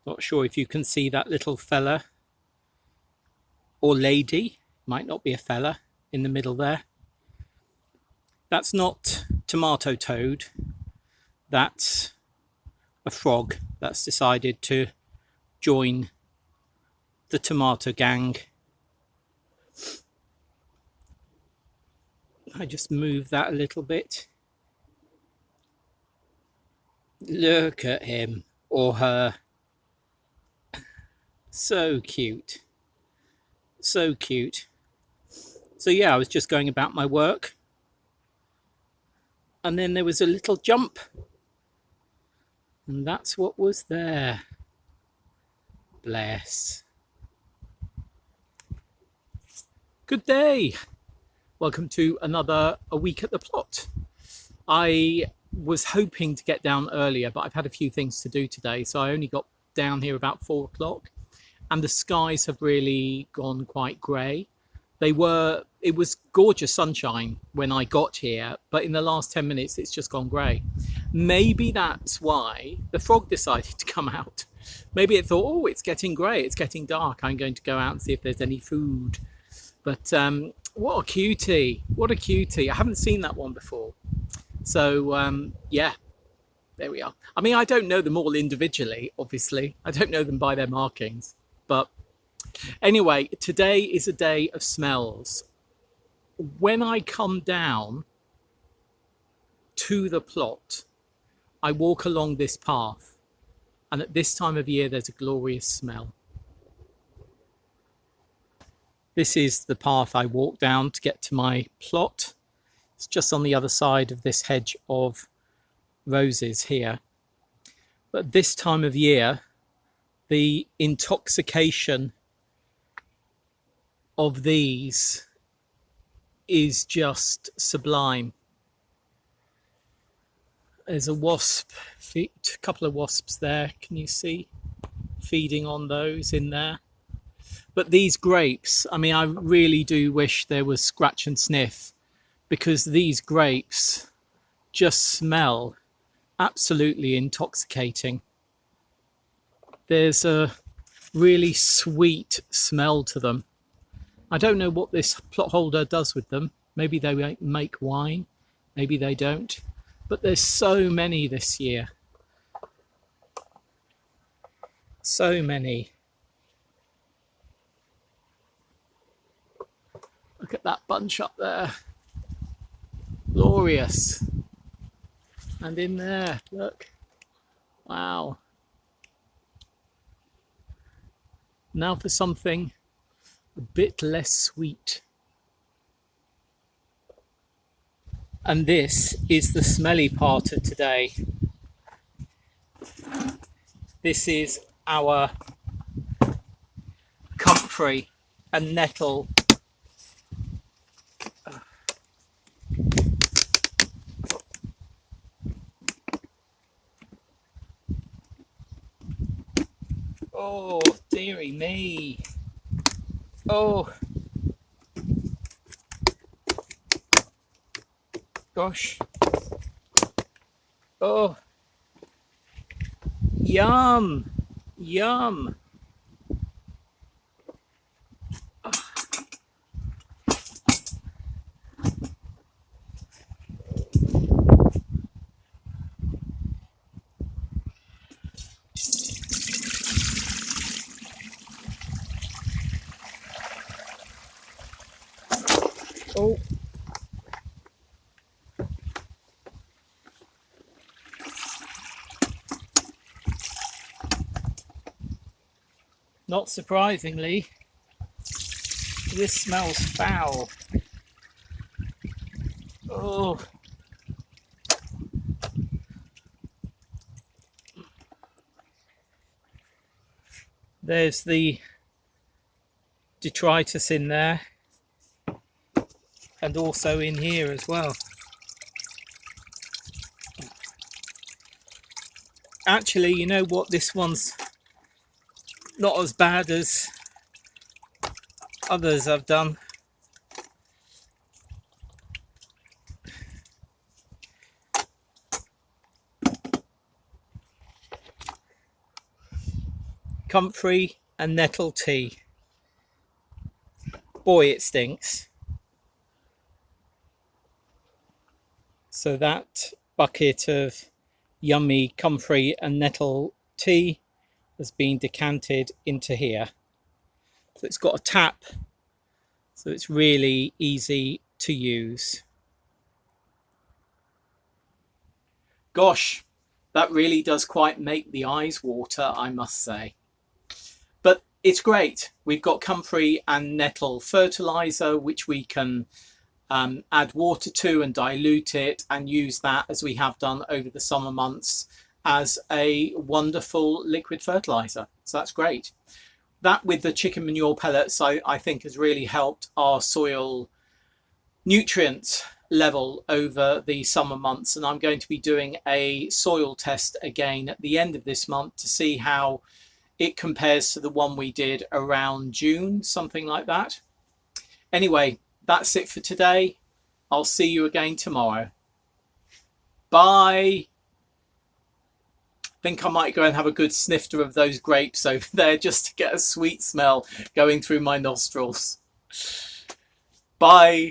Not sure if you can see that little fella or lady, might not be a fella, in the middle there. That's not tomato toad, that's a frog that's decided to join the tomato gang. I just move that a little bit. Look at him or her. So cute. So cute. So yeah, I was just going about my work. And then there was a little jump. And that's what was there. Bless. Good day. Welcome to another A Week at the Plot. I was hoping to get down earlier, but I've had a few things to do today, so I only got down here about 4 o'clock, and the skies have really gone quite grey. It was gorgeous sunshine when I got here, but in the last 10 minutes it's just gone grey. Maybe that's why the frog decided to come out. Maybe it thought, oh, it's getting grey, it's getting dark, I'm going to go out and see if there's any food. But what a cutie, what a cutie. I haven't seen that one before. So yeah, there we are. I mean, I don't know them all individually, obviously. I don't know them by their markings. But anyway, today is a day of smells. When I come down to the plot, I walk along this path. And at this time of year, there's a glorious smell. This is the path I walk down to get to my plot. It's just on the other side of this hedge of roses here. But this time of year, the intoxication of these is just sublime. There's a couple of wasps there. Can you see? Feeding on those in there. But these grapes, I mean, I really do wish there was scratch and sniff, because these grapes just smell absolutely intoxicating. There's a really sweet smell to them. I don't know what this plot holder does with them. Maybe they make wine, maybe they don't. But there's so many this year. So many. Look at that bunch up there. Glorious. And in there, look. Wow. Now for something a bit less sweet. And this is the smelly part of today. This is our Comfrey and Nettle Oh, dearie me. Oh. Gosh. Oh. Yum. Yum. Oh. Not surprisingly, this smells foul. Oh. There's the detritus in there, and also in here as well. Actually, you know what? This one's not as bad as others I've done. Comfrey and Nettle tea. Boy, it stinks. So that bucket of yummy Comfrey and Nettle tea has been decanted into here. So it's got a tap, so it's really easy to use. Gosh, that really does quite make the eyes water, I must say. But it's great. We've got Comfrey and Nettle fertilizer, which we can add water to and dilute it and use that, as we have done over the summer months, as a wonderful liquid fertilizer. So that's great. That with the chicken manure pellets, I think has really helped our soil nutrients level over the summer months. And I'm going to be doing a soil test again at the end of this month to see how it compares to the one we did around June, something like that. Anyway, that's it for today. I'll see you again tomorrow. Bye. I think I might go and have a good snifter of those grapes over there just to get a sweet smell going through my nostrils. Bye.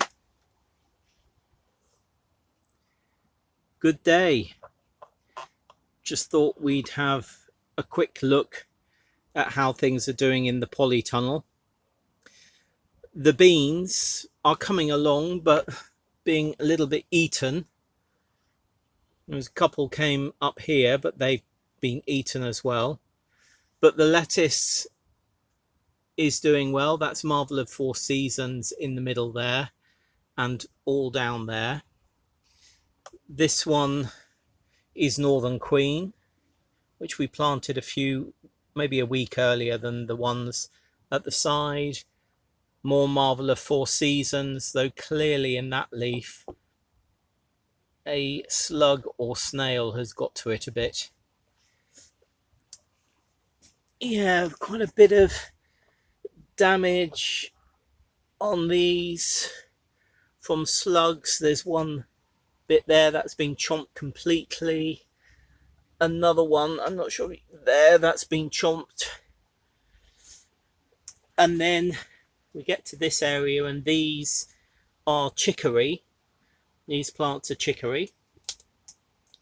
Good day. Just thought we'd have a quick look at how things are doing in the Polytunnel. The beans are coming along, but being a little bit eaten. There's a couple came up here, but they've been eaten as well. But the lettuce is doing well. That's Marvel of Four Seasons in the middle there and all down there. This one is Northern Queen, which we planted maybe a week earlier than the ones at the side. More Marvel of Four Seasons, though clearly in that leaf a slug or snail has got to it a bit. Yeah, quite a bit of damage on these from slugs. There's one bit there that's been chomped completely. Another one, I'm not sure, there, that's been chomped. And then we get to this area, and these are chicory. These plants are chicory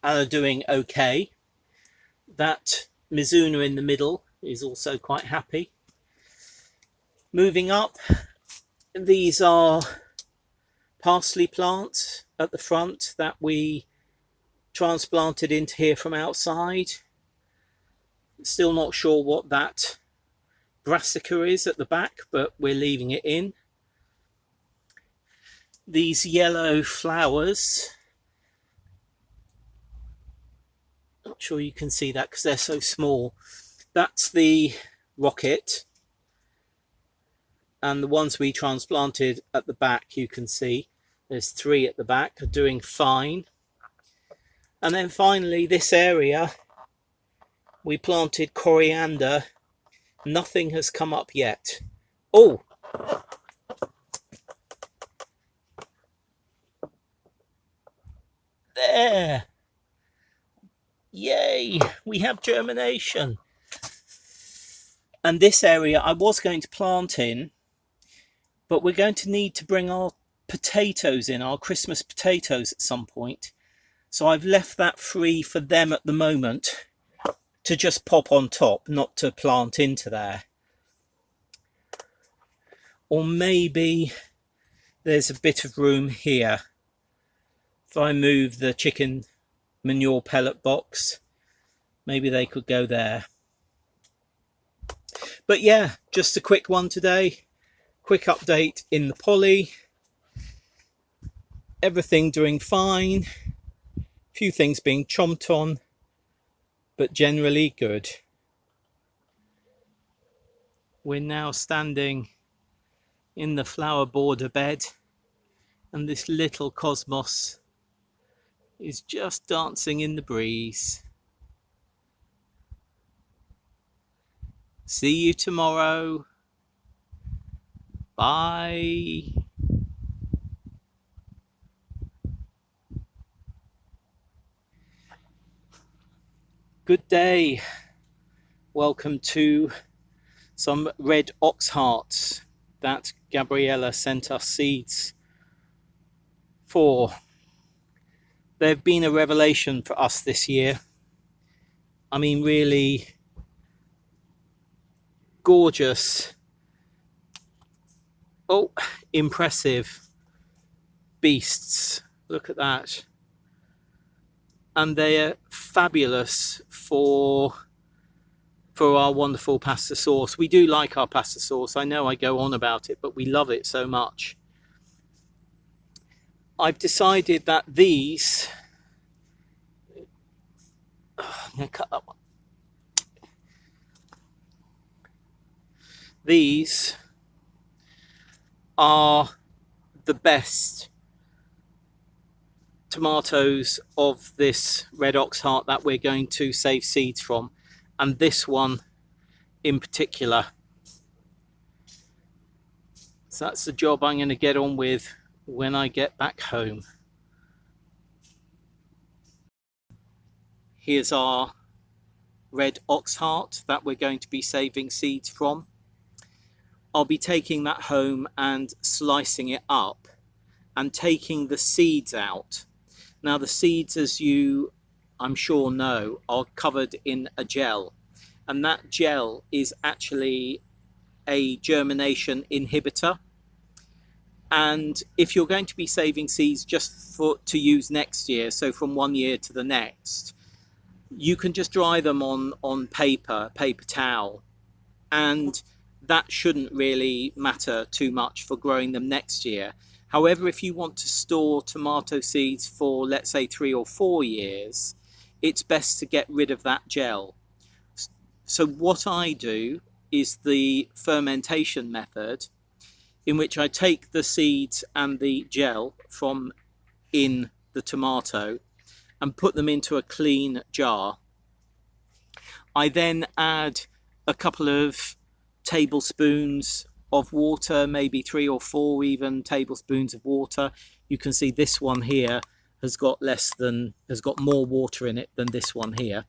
and are doing okay. That Mizuna in the middle is also quite happy. Moving up, these are parsley plants at the front that we transplanted into here from outside. Still not sure what that brassica is at the back, but we're leaving it in. These yellow flowers, not sure you can see that because they're so small. That's the rocket, and the ones we transplanted at the back, you can see there's 3 at the back, are doing fine. And then finally this area we planted coriander. Nothing has come up yet. Oh, there, yay, we have germination. And this area I was going to plant in, but we're going to need to bring our potatoes in, our Christmas potatoes, at some point. So I've left that free for them at the moment to just pop on top, not to plant into there. Or maybe there's a bit of room here. If I move the chicken manure pellet box, maybe they could go there. But yeah, just a quick one today. Quick update in the poly. Everything doing fine. Few things being chomped on, but generally good. We're now standing in the flower border bed, and this little cosmos is just dancing in the breeze. See you tomorrow. Bye. Good day. Welcome to some Red Oxheart that Gabriella sent us seeds for. They've been a revelation for us this year. I mean, really gorgeous, oh, impressive beasts. Look at that. And they're fabulous for our wonderful pasta sauce. We do like our pasta sauce. I know I go on about it, but we love it so much. I've decided that these, I'm going to cut that one. These are the best tomatoes of this Red Oxheart that we're going to save seeds from, and this one in particular. So that's the job I'm going to get on with when I get back home. Here's our Red Oxheart that we're going to be saving seeds from. I'll be taking that home and slicing it up and taking the seeds out. Now the seeds, as you I'm sure know, are covered in a gel, and that gel is actually a germination inhibitor. And if you're going to be saving seeds just to use next year, so from one year to the next, you can just dry them on paper towel, and that shouldn't really matter too much for growing them next year. However, if you want to store tomato seeds for, let's say, 3 or 4 years, it's best to get rid of that gel. So what I do is the fermentation method, in which I take the seeds and the gel from in the tomato and put them into a clean jar. I then add a couple of tablespoons of water, maybe 3 or 4 even tablespoons of water. You can see this one here has got more water in it than this one here.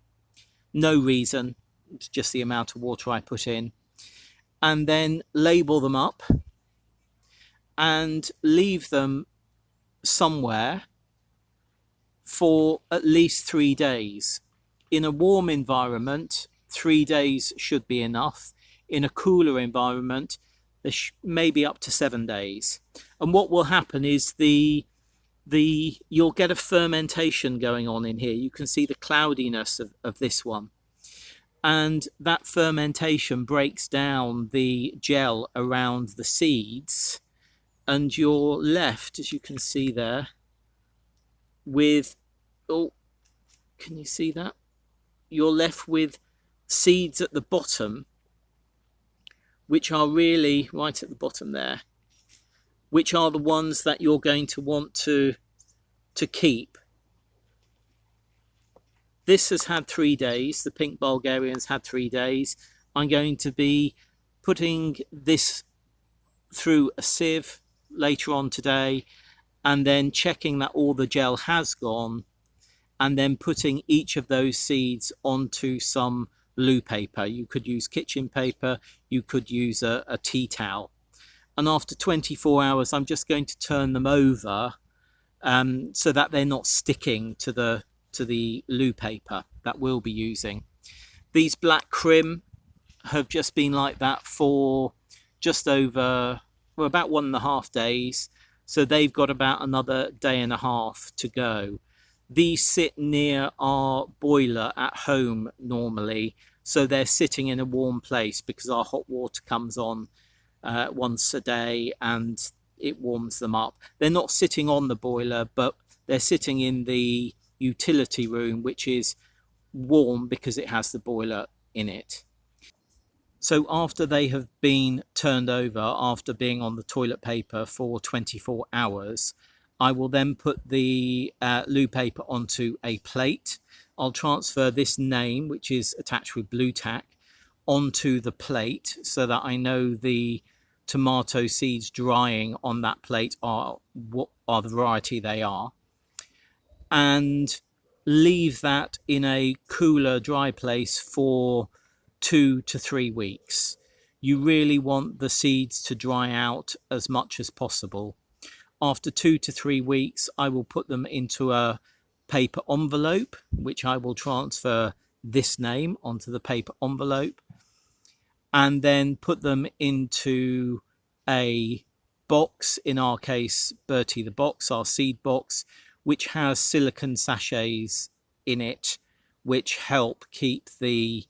No reason, it's just the amount of water I put in. And then label them up and leave them somewhere for at least 3 days. In a warm environment, 3 days should be enough. In a cooler environment, maybe up to 7 days. And what will happen is you'll get a fermentation going on in here. You can see the cloudiness of this one. And that fermentation breaks down the gel around the seeds, and you're left, as you can see there, with, oh, can you see that? You're left with seeds at the bottom, which are really right at the bottom there, which are the ones that you're going to want to keep. This has had 3 days. The pink Bulgarian's had 3 days. I'm going to be putting this through a sieve later on today, and then checking that all the gel has gone, and then putting each of those seeds onto some loo paper. You could use kitchen paper, you could use a tea towel. And after 24 hours, I'm just going to turn them over so that they're not sticking to the loo paper that we'll be using. These Black Krim have just been like that for just over, well, about 1.5 days. So they've got about another day and a half to go. These sit near our boiler at home normally, so they're sitting in a warm place because our hot water comes on once a day and it warms them up. They're not sitting on the boiler, but they're sitting in the utility room, which is warm because it has the boiler in it. So after they have been turned over, after being on the toilet paper for 24 hours, I will then put the loo paper onto a plate. I'll transfer this name, which is attached with blue tack, onto the plate so that I know the tomato seeds drying on that plate are the variety they are, and leave that in a cooler, dry place for 2 to 3 weeks. you really want the seeds to dry out as much as possible. After 2 to 3 weeks, I will put them into a paper envelope, which I will transfer this name onto the paper envelope, and then put them into a box, in our case Bertie the box, our seed box, which has silicone sachets in it, which help keep the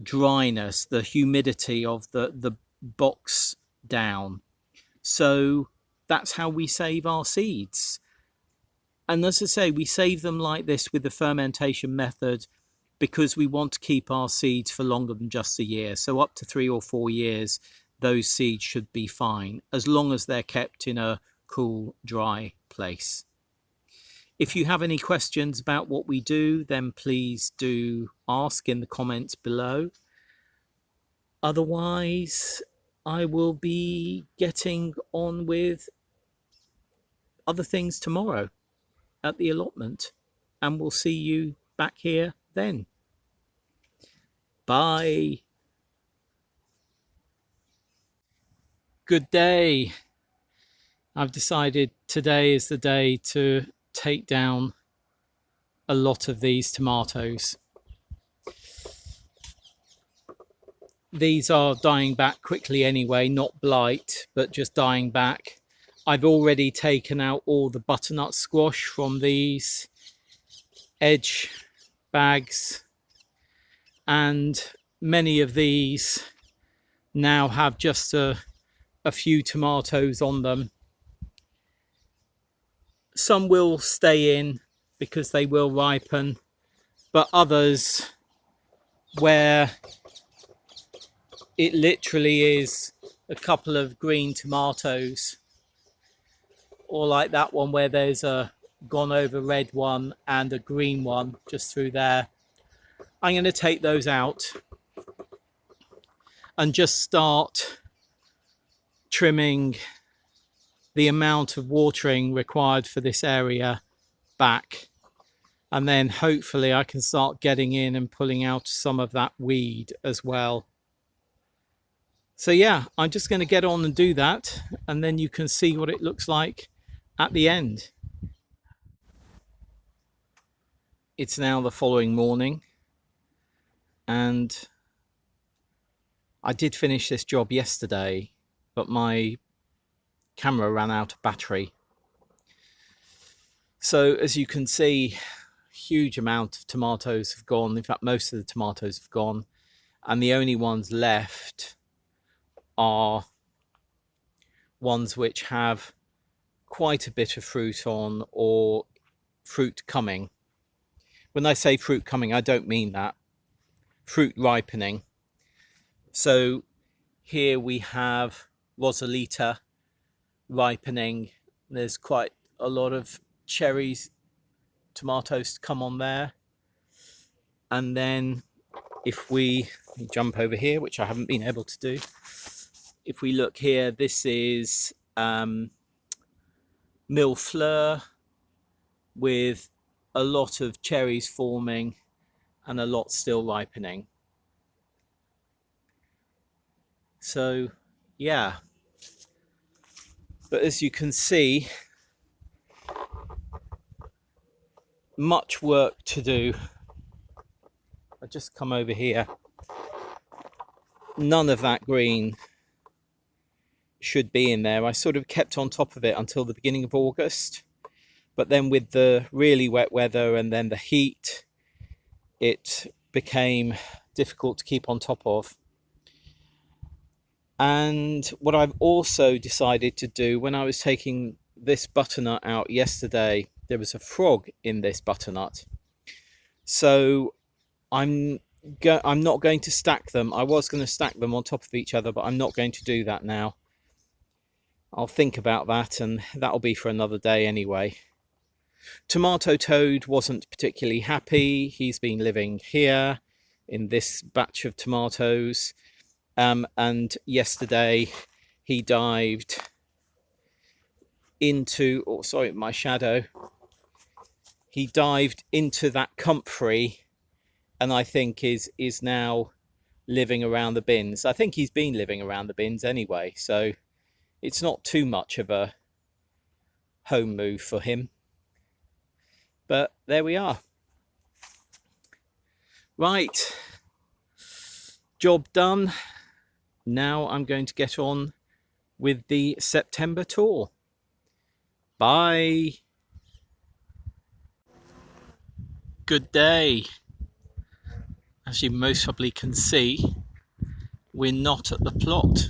dryness, the humidity of the box down. So that's how we save our seeds. And as I say, we save them like this with the fermentation method because we want to keep our seeds for longer than just a year. So up to 3 or 4 years, those seeds should be fine, as long as they're kept in a cool, dry place. If you have any questions about what we do, then please do ask in the comments below. Otherwise, I will be getting on with other things tomorrow at the allotment, and we'll see you back here then. Bye. Good day. I've decided today is the day to take down a lot of these tomatoes. These are dying back quickly anyway, not blight, but just dying back. I've already taken out all the butternut squash from these edge bags, and many of these now have just a few tomatoes on them. Some will stay in because they will ripen, but others where it literally is a couple of green tomatoes, or like that one where there's a gone over red one and a green one just through there, I'm going to take those out and just start trimming the amount of watering required for this area back, and then hopefully I can start getting in and pulling out some of that weed as well. So yeah, I'm just going to get on and do that, and then you can see what it looks like at the end. It's now the following morning, and I did finish this job yesterday, but my camera ran out of battery. So as you can see, huge amount of tomatoes have gone. In fact, most of the tomatoes have gone, and the only ones left are ones which have quite a bit of fruit on, or fruit coming. When I say fruit coming, I don't mean that. Fruit ripening. So here we have Rosalita ripening. There's quite a lot of cherries, tomatoes to come on there. And then if we jump over here, which I haven't been able to do, if we look here, this is Millefleur with a lot of cherries forming and a lot still ripening. So yeah, but as you can see, much work to do. I just come over here. None of that green should be in there. I sort of kept on top of it until the beginning of August, but then with the really wet weather and then the heat, it became difficult to keep on top of. And what I've also decided to do, when I was taking this butternut out yesterday, there was a frog in this butternut. So I'm not going to stack them. I was going to stack them on top of each other, but I'm not going to do that now. I'll think about that, and that'll be for another day anyway. Tomato Toad wasn't particularly happy. He's been living here in this batch of tomatoes. And yesterday he dived into, oh sorry, my shadow. He dived into that comfrey, and I think is now living around the bins. I think he's been living around the bins anyway, so it's not too much of a home move for him. But there we are. Right, job done. Now I'm going to get on with the September tour. Bye. Good day. As you most probably can see, we're not at the plot.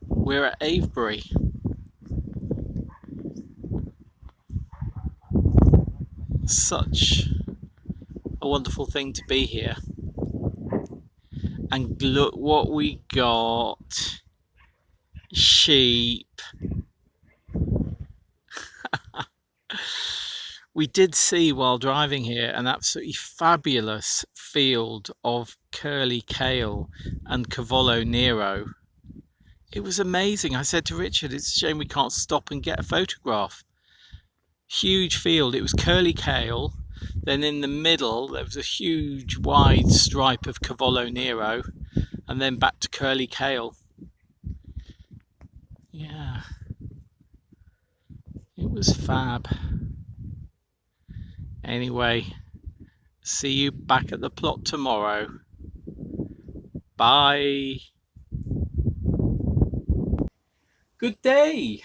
We're at Avebury. Such a wonderful thing to be here. And look what we got. Sheep. We did see while driving here an absolutely fabulous field of curly kale and Cavolo Nero. It was amazing. I said to Richard, it's a shame we can't stop and get a photograph. Huge field. It was curly kale. Then in the middle there was a huge wide stripe of Cavolo Nero, and then back to curly kale. Yeah, it was fab. Anyway, see you back at the plot tomorrow. Bye. Good day.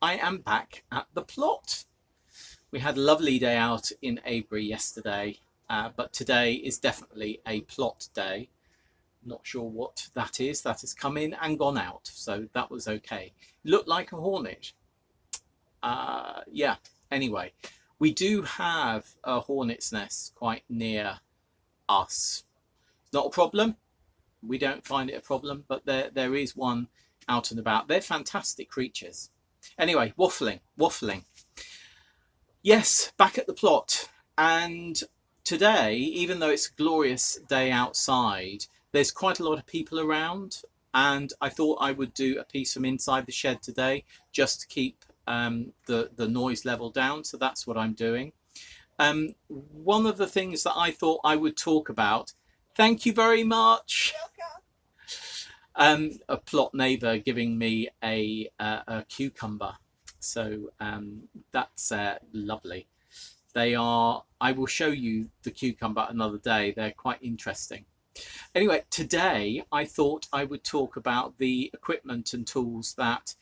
I am back at the plot. We had a lovely day out in Avebury yesterday, but today is definitely a plot day. Not sure what that is. That has come in and gone out, so that was okay. Looked like a hornet. Yeah, anyway, we do have a hornet's nest quite near us. It's not a problem. We don't find it a problem, but there is one out and about. They're fantastic creatures. Anyway, waffling. Yes, back at the plot. And today, even though it's a glorious day outside, there's quite a lot of people around. And I thought I would do a piece from inside the shed today, just to keep the noise level down. So that's what I'm doing. One of the things that I thought I would talk about, thank you very much. A plot neighbour giving me a cucumber. So that's lovely. They are, I will show you the cucumber another day. They're quite interesting. Anyway, today I thought I would talk about the equipment and tools that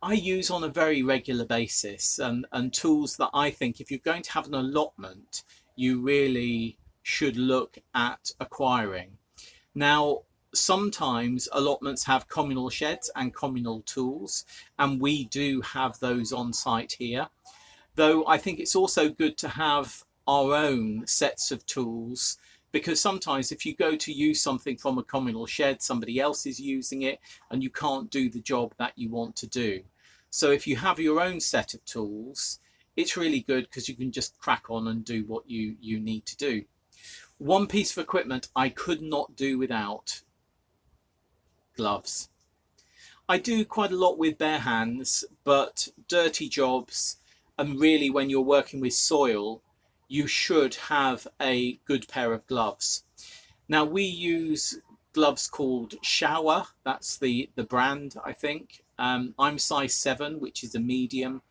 I use on a very regular basis, and tools that I think if you're going to have an allotment, you really should look at acquiring. Now, sometimes allotments have communal sheds and communal tools, and we do have those on site here. Though I think it's also good to have our own sets of tools, because sometimes if you go to use something from a communal shed, somebody else is using it and you can't do the job that you want to do. So if you have your own set of tools, it's really good because you can just crack on and do what you need to do. One piece of equipment I could not do without: gloves. I do quite a lot with bare hands, but dirty jobs, and really when you're working with soil, you should have a good pair of gloves. Now we use gloves called Shower. That's the brand, I think. I'm size 7, which is a medium.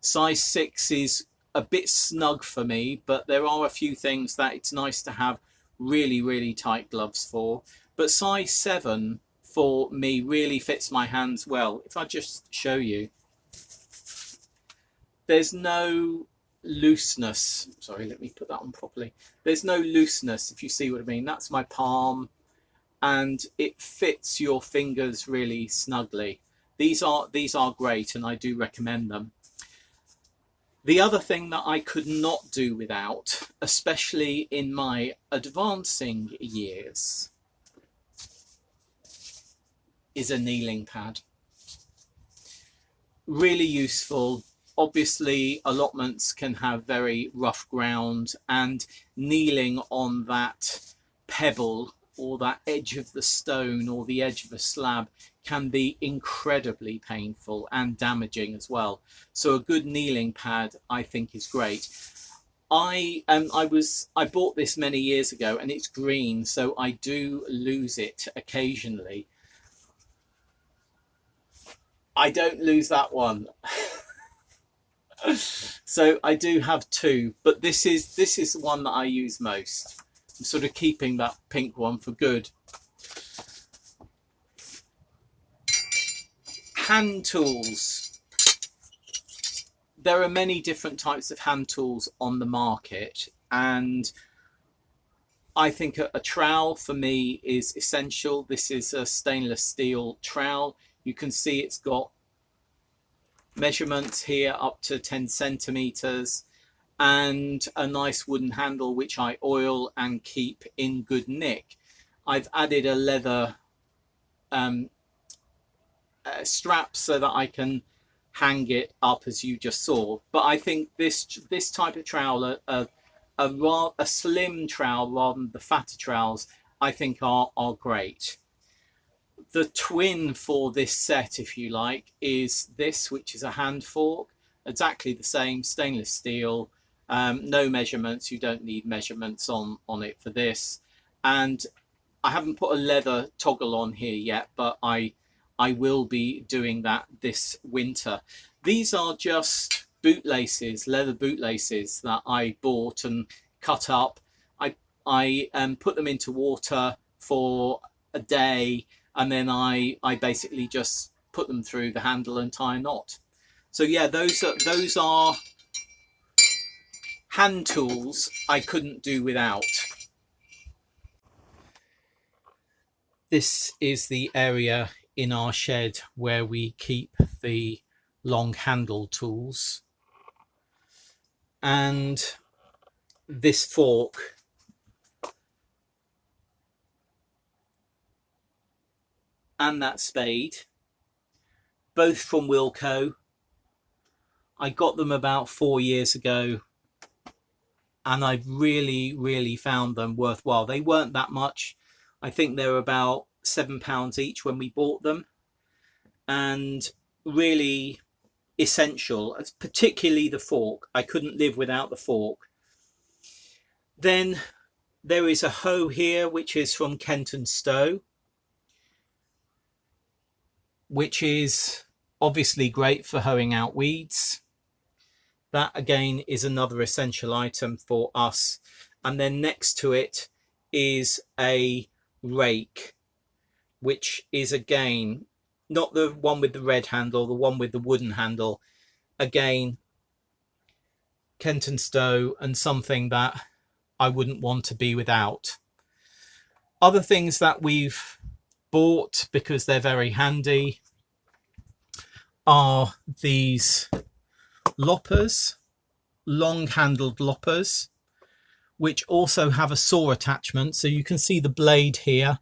Size 6 is a bit snug for me, but there are a few things that it's nice to have really tight gloves for. But size 7 for me really fits my hands well. If I just show you, there's no looseness. Sorry, let me put that on properly. There's no looseness, if you see what I mean. That's my palm, and it fits your fingers really snugly. These are great, and I do recommend them. The other thing that I could not do without, especially in my advancing years, is a kneeling pad. Really useful. Obviously, allotments can have very rough ground, and kneeling on that pebble or that edge of the stone or the edge of a slab can be incredibly painful and damaging as well. So a good kneeling pad, I think, is great. I bought this many years ago, and it's green, so I do lose it occasionally. I don't lose that one. So I do have two, but this is the one that I use most. I'm sort of keeping that pink one for good. Hand tools. There are many different types of hand tools on the market, and I think a trowel for me is essential. This is a stainless steel trowel. You can see it's got measurements here up to 10 centimeters and a nice wooden handle which I oil and keep in good nick. I've added a leather strap so that I can hang it up, as you just saw. But I think this type of trowel, a slim trowel rather than the fatter trowels, I think are great. The twin for this set, if you like, is this, which is a hand fork. Exactly the same, stainless steel, no measurements. You don't need measurements on it for this. And I haven't put a leather toggle on here yet, but I will be doing that this winter. These are just bootlaces, leather bootlaces that I bought and cut up. I put them into water for a day, and then I basically just put them through the handle and tie a knot. So yeah, those are hand tools I couldn't do without. This is the area in our shed where we keep the long handle tools, and this fork and that spade, both from Wilko. I got them about 4 years ago, and I've really found them worthwhile. They weren't that much. I think they were about £7 each when we bought them, and really essential, particularly the fork. I couldn't live without the fork. Then there is a hoe here, which is from Kent and Stowe, which is obviously great for hoeing out weeds. That again is another essential item for us. And then next to it is a rake, which is again not the one with the red handle, the one with the wooden handle. Again, Kent and Stowe, and something that I wouldn't want to be without. Other things that we've bought because they're very handy are these loppers, long-handled loppers, which also have a saw attachment. So you can see the blade here.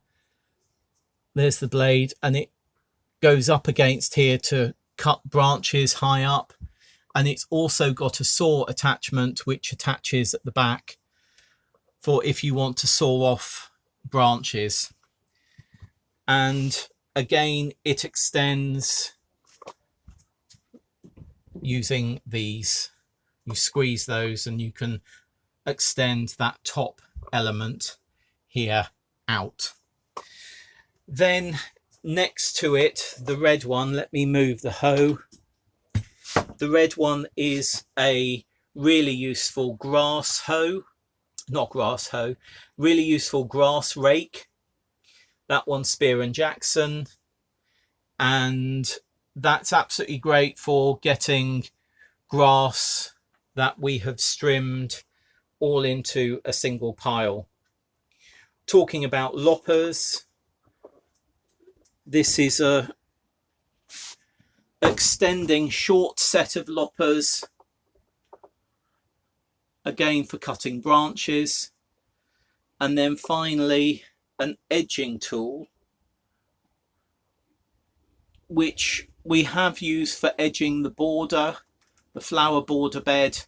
There's the blade, and it goes up against here to cut branches high up. And it's also got a saw attachment which attaches at the back for if you want to saw off branches. And again, it extends using these. You squeeze those and you can extend that top element here out. Then next to it, the red one, let me move the hoe. The red one is a really useful grass hoe, not grass hoe, really useful grass rake. That one's Spear and Jackson, and that's absolutely great for getting grass that we have trimmed all into a single pile. Talking about loppers, this is a extending short set of loppers, again for cutting branches. And then finally an edging tool, which we have used for edging the border, the flower border bed.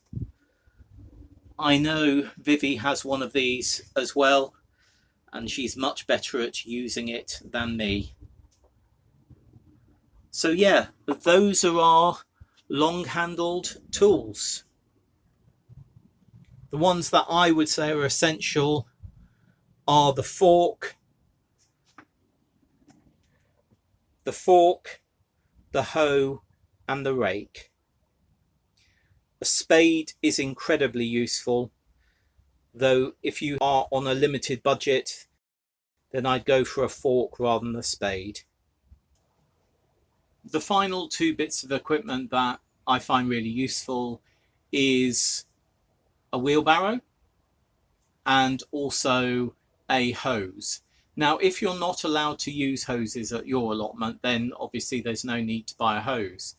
I know Vivi has one of these as well, and she's much better at using it than me. So yeah, those are our long-handled tools. The ones that I would say are essential are the fork, the hoe, and the rake. A spade is incredibly useful, though if you are on a limited budget, then I'd go for a fork rather than a spade. The final two bits of equipment that I find really useful is a wheelbarrow and also a hose. Now, if you're not allowed to use hoses at your allotment, then obviously there's no need to buy a hose.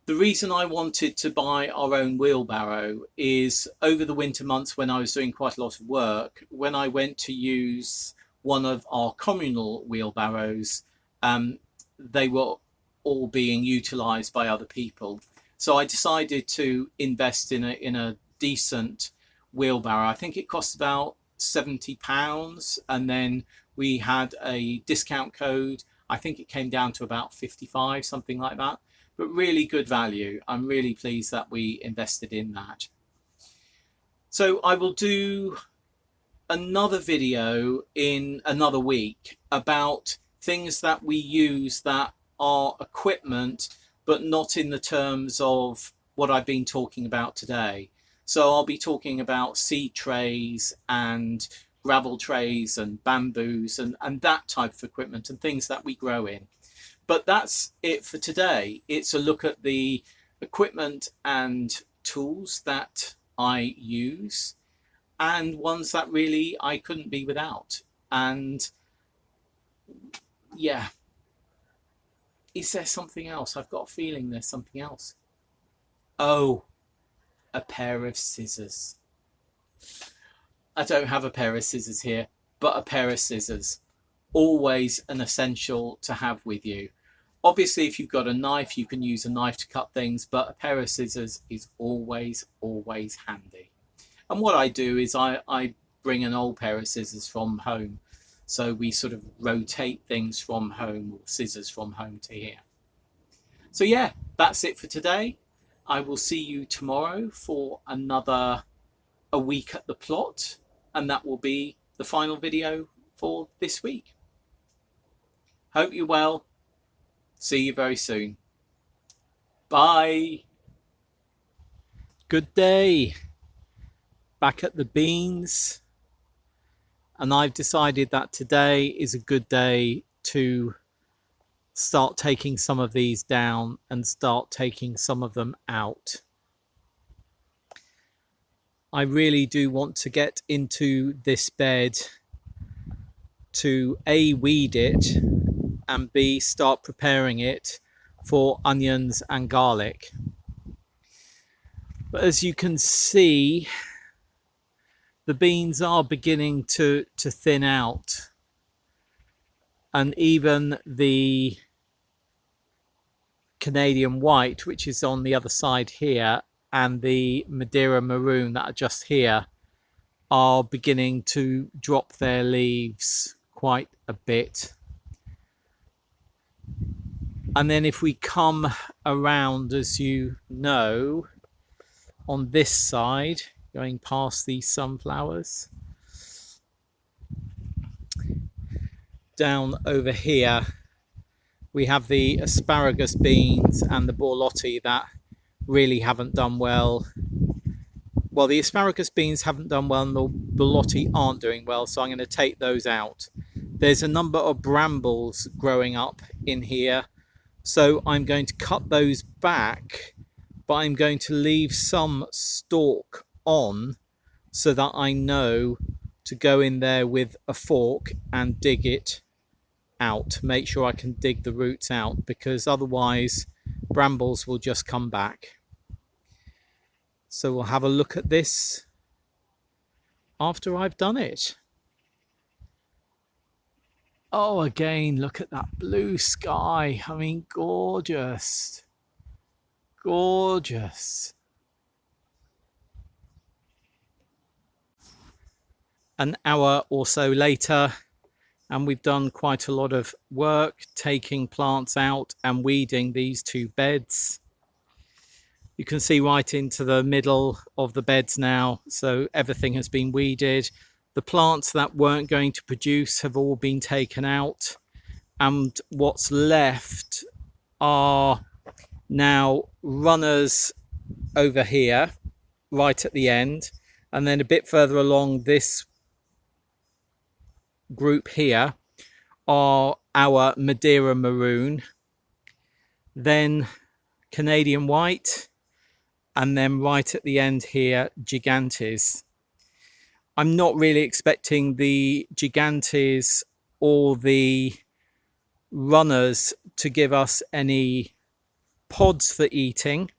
The reason I wanted to buy our own wheelbarrow is over the winter months when I was doing quite a lot of work, when I went to use one of our communal wheelbarrows, they were all being utilised by other people. So I decided to invest in a decent wheelbarrow. I think it cost about £70, and then we had a discount code. I think it came down to about 55, something like that. But really good value. I'm really pleased that we invested in that. So I will do another video in another week about things that we use that are equipment, but not in the terms of what I've been talking about today. So I'll be talking about seed trays and gravel trays and bamboos and that type of equipment and things that we grow in. But that's it for today. It's a look at the equipment and tools that I use and ones that really I couldn't be without. And yeah, is there something else? I've got a feeling there's something else. Oh, a pair of scissors. I don't have a pair of scissors here, but a pair of scissors. Always an essential to have with you. Obviously, if you've got a knife, you can use a knife to cut things, but a pair of scissors is always handy. And what I do is I bring an old pair of scissors from home. So we sort of rotate things from home, or scissors from home to here. So yeah, that's it for today. I will see you tomorrow for another A Week at the Plot, and that will be the final video for this week. Hope you're well. See you very soon. Bye. Good day. Back at the beans. And I've decided that today is a good day to start taking some of these down and start taking some of them out. I really do want to get into this bed to A, weed it, and B, start preparing it for onions and garlic. But as you can see, the beans are beginning to thin out, and even the Canadian white, which is on the other side here, and the Madeira maroon that are just here, are beginning to drop their leaves quite a bit. And then if we come around, as you know, on this side, going past these sunflowers, down over here, we have the asparagus beans and the borlotti that really haven't done well. Well, the asparagus beans haven't done well and the borlotti aren't doing well, so I'm going to take those out. There's a number of brambles growing up in here, so I'm going to cut those back, but I'm going to leave some stalk on so that I know to go in there with a fork and dig it out. Make sure I can dig the roots out, because otherwise brambles will just come back. So we'll have a look at this after I've done it. Oh, again, look at that blue sky. I mean, gorgeous. Gorgeous. An hour or so later, and we've done quite a lot of work taking plants out and weeding these two beds. You can see right into the middle of the beds now, so everything has been weeded. The plants that weren't going to produce have all been taken out, and what's left are now runners over here right at the end, and then a bit further along this group here are our Madeira maroon, then Canadian white, and then right at the end here gigantes. I'm not really expecting the gigantes or the runners to give us any pods for eating,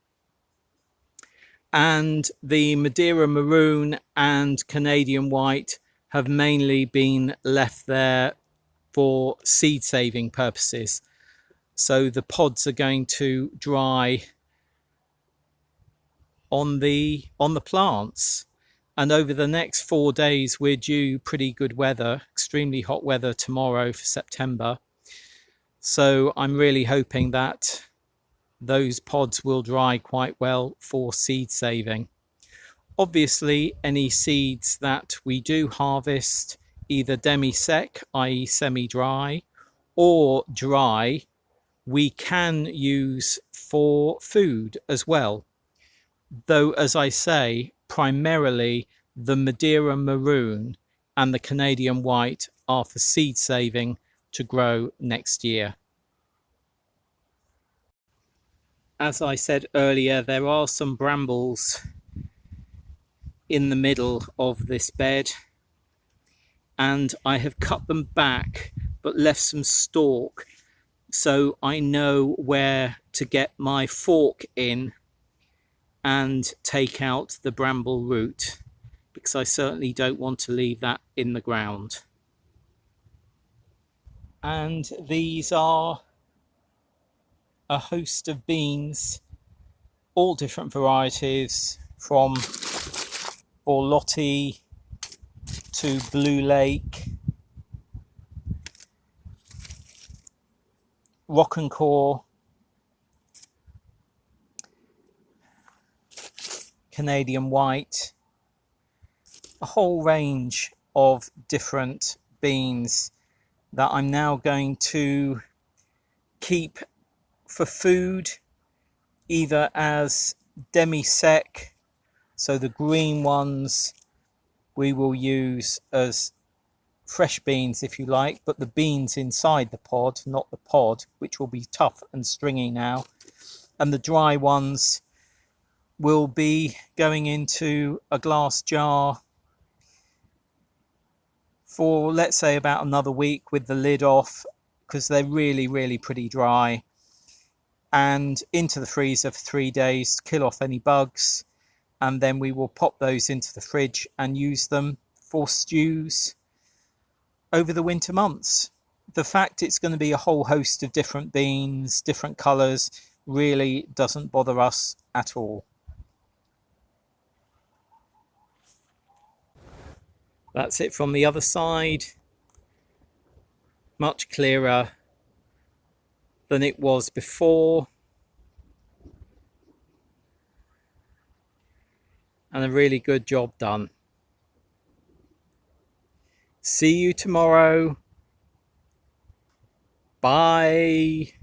and the Madeira maroon and Canadian white have mainly been left there for seed saving purposes. So the pods are going to dry on the plants, and over the next 4 days we're due pretty good weather, extremely hot weather tomorrow for September. So I'm really hoping that those pods will dry quite well for seed saving. Obviously, any seeds that we do harvest, either demi-sec, i.e. semi-dry, or dry, we can use for food as well. Though, as I say, primarily the Madeira maroon and the Canadian white are for seed saving to grow next year. As I said earlier, there are some brambles in the middle of this bed, and I have cut them back but left some stalk, so I know where to get my fork in and take out the bramble root, because I certainly don't want to leave that in the ground. And these are a host of beans, all different varieties, from Borlotti to Blue Lake, Rockencore, Canadian white, a whole range of different beans that I'm now going to keep for food, either as demi-sec, so the green ones we will use as fresh beans if you like, but the beans inside the pod, not the pod, which will be tough and stringy now, and the dry ones will be going into a glass jar for, let's say, about another week with the lid off, because they're really pretty dry, and into the freezer for 3 days to kill off any bugs, and then we will pop those into the fridge and use them for stews over the winter months. The fact it's going to be a whole host of different beans, different colours, really doesn't bother us at all. That's it from the other side. Much clearer than it was before, and a really good job done. See you tomorrow. Bye.